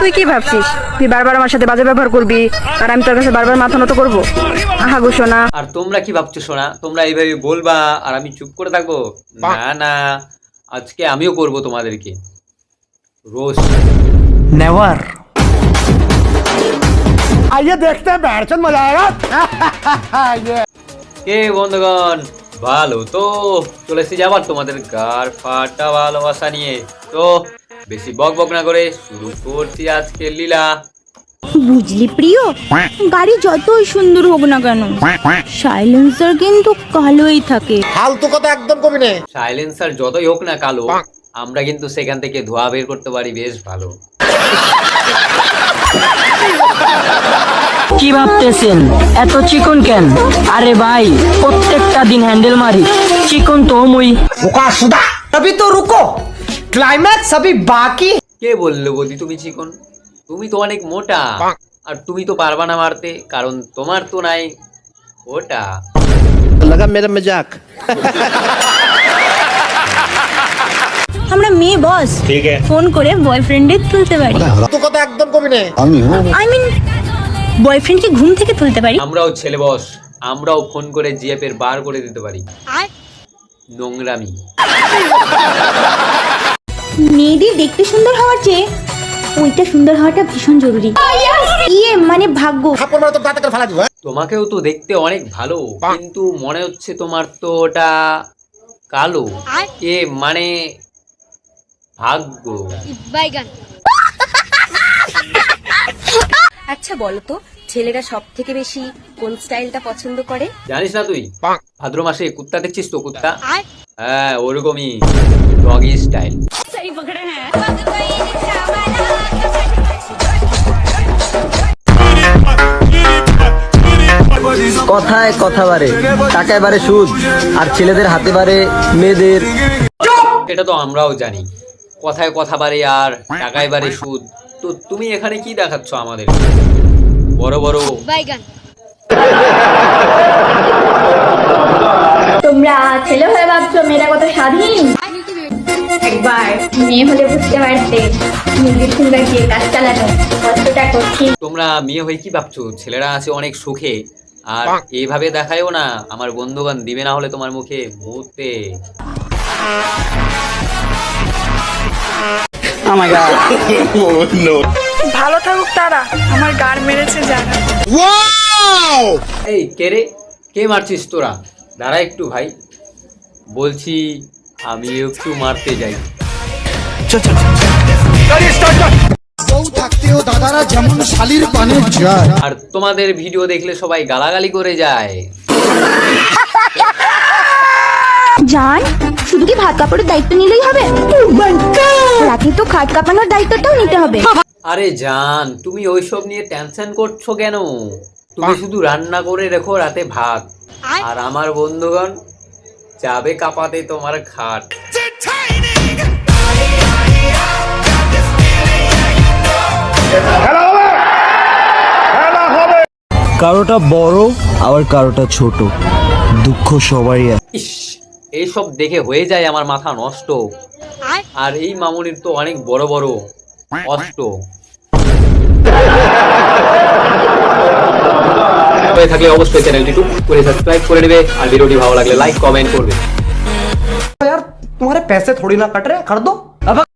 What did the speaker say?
তুই কি ভাবছিস তুই বারবার আমার সাথে বাজে ব্যবহার করবি আর আমি তোর কাছে বারবার মাথা নত করবো? আহা গো সোনা। আর তোমরা কি ভাবছো সোনা? তোমরা এইভাবে বলবা আর আমি চুপ করে থাকবো? না না, আজকে আমিও করব তোমাদেরকে রোস্ট। नेवर। आइए देखते हैं बैठचंद मजा आएगा। কে বন্ধুগণ, ভালো তো? চলে এসেছি আবার তোমাদের গার ফাটা ভালোবাসা নিয়ে। তো বেশি বক বক না করে শুরু করছি আজকে লীলা। বুঝলি প্রিয়, গাড়ি যতই সুন্দর হোক না কেন সাইলেন্সার কিন্তু কালোই থাকে। फालतू কথা একদম কবি নে। সাইলেন্সার যতই হোক না কালো, আমরা কিন্তু সেখান থেকে ধোঁয়া বের করতে পারি বেশ ভালো। কি ভাবতেছেন এত চিকন কেন? আরে ভাই প্রত্যেকটা দিন হ্যান্ডেল মারি, চিকন তো মুই। मुकाशुदा अभी तो रुको, क्लाइमैक्स अभी बाकी। কে বললো বৌদি তুমি চিকন? তুমি তো অনেক মোটা, আর তুমি তো পারবা না মারতে, কারণ তোমার তো নাই ওটা। लगा मेरा मजाक। আমরা মেয়ে বস, ঠিক আছে, ফোন করে বয়ফ্রেন্ডে তুলতে পারি। ফালতু কথা একদম কবি নে। আই মিন বয়ফ্রেন্ডকে ঘুম থেকে তুলতে পারি। আমরাও ছেলে বস, আমরাও ফোন করে জিএফ এর বার করে দিতে পারি। নোংরামি। মেয়েদের দেখতে সুন্দর হওয়ার চেয়ে ওইটা সুন্দর হওয়াটা ভীষণ জরুরি। ইয়ে মানে ভাগ্য। থাপ্পড় মারা তো দাঁত করে ফালা দিব। তোমাকেও তো দেখতে অনেক ভালো, কিন্তু মনে হচ্ছে তোমার তো ওটা কালো। এ মানে ভাগ্য। আচ্ছা বলো তো, ছেলেরা সব থেকে বেশি কোন স্টাইলটা পছন্দ করে? জানিস না তুই? ভাদ্র মাসে কুত্তা দেখছিস তো, কুত্তা? হ্যাঁ ওরকমই, ডগি স্টাইল। কথায় কথা বাড়ে, টাকায় বাড়ে সুদ, আর ছেলেদের হাতে বাড়ে মেয়েদের। এটা তো আমরাও জানি, কথায় কথা বাড়ে আর টাকায় বাড়ে সুদ। তো তুমি এখানে কি দেখাচ্ছ আমাদের? বড় বড় তোমরা ছেলে হয়ে ভাবছো মেয়েরা কত স্বাধীন। একবার মেয়ে হলে বুঝতে পারতে নিজের সুন্দর দিয়ে কাজ চালানো কতটা কঠিন। তোমরা মেয়ে হয়ে কি ভাবছো ছেলেরা আছে অনেক সুখে? আর এইভাবে দেখায়ও না, আমার বন্ধুগণ দিবে না হলে তোমার মুখে মুহূর্তে। ভালো থাকুক তারা, আমার গার মেরেছে যারা। এই কে রে? কে মারছিস তোরা? দাঁড়া একটু ভাই, বলছি আমি একটু মারতে যাই। দাদারা যেমন শালির পানে যায়। আর তোমাদের ভিডিও দেখলে সবাই গালাগালি করে যায়। জান, শুধু কি ভাত কাপড়ের দায়িত্ব নিলেই হবে? রাতে তো খাট কাঁপানোর দায়িত্বটাও নিতে হবে। আরে জান, তুমি ওইসব নিয়ে টেনশন করছো কেন? তুমি শুধু রান্না করে রেখো রাতে ভাত, আর আমার বন্ধুগণ যাবে কাঁপাতে তোমার খাট। কারোটা বড় আবার কারোটা ছোট, দুঃখ সবারই আছে। ইস, এইসব দেখে হয়ে যায় আমার মাথা নষ্ট। আর এই মামুনির তো অনেক বড় বড় কষ্ট হয়ে থাকলে অবশ্যই চ্যানেলটি টুক করে সাবস্ক্রাইব করে নেবে, আর ভিডিওটি ভালো লাগলে লাইক কমেন্ট করবে। यार तुम्हारे पैसे थोड़ी ना कट रहे, कर दो।